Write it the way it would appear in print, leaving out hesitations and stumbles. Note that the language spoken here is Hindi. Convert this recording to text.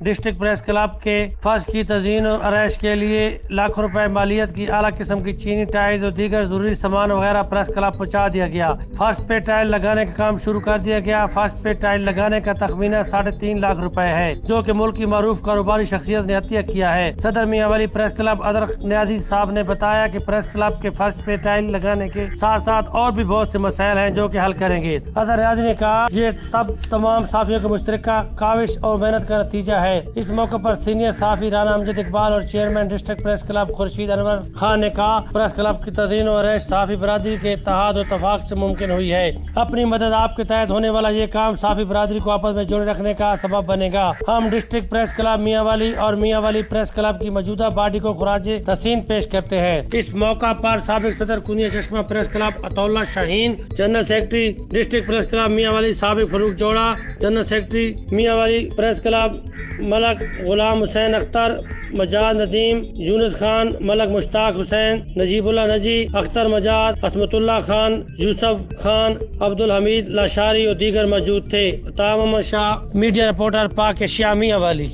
डिस्ट्रिक्ट प्रेस क्लब के फर्श की तज़ीन और आराइश के लिए लाखों रुपए मालियत की आला किस्म की चीनी टाइल्स और दीगर जरूरी सामान वगैरह प्रेस क्लब पहुँचा दिया गया। फर्श पे टाइल लगाने का काम शुरू कर दिया गया। फर्श पे टाइल लगाने का तखमीना 3.5 लाख रुपए है, जो कि मुल्क की मारूफ कारोबारी शख्सियत ने अतिया किया है। सदर मियां वाली प्रेस क्लब अदरक न्याजी साहब ने बताया कि प्रेस क्लब के फर्श पे टाइल लगाने के साथ साथ और भी बहुत से मसाइल हैं जो कि हल करेंगे। सदर न्याजी ने कहा ये सब तमाम साफियों की मुश्तरका काविश और मेहनत का नतीजा है। इस मौके पर सीनियर साफी राना अमजद इकबाल और chairman district press club Khurshid Anwar Khan ने कहा प्रेस क्लब की तज़ीन और आराइश साफी बरादरी के इत्तेहाद और इत्तफाक से मुमकिन हुई है। अपनी मदद आपके तहत होने वाला ये काम साफी बरादरी को आपस में जोड़े रखने का सबब बनेगा। हम डिस्ट्रिक्ट प्रेस क्लब मियां वाली और मियां वाली प्रेस क्लब की मौजूदा बॉडी को खुराजे तहसीन पेश करते हैं। इस मौका पर साबिक सदर कुनिया Chashma press club Ataullah Shaheen, general secretary district press club Mianwali साबिक Farooq Jora, general secretary Mianwali press club Malik Ghulam Hussain Akhtar, Majad Nadeem, Younus Khan, Malik Mushtaq Hussain, Najibullah Naji, Akhtar Majad, Asmatullah Khan, Yousuf Khan, Abdul Hameed Lashari और दीगर मौजूद थे। Tam Shah, media reporter Pak Asia मियां वाली।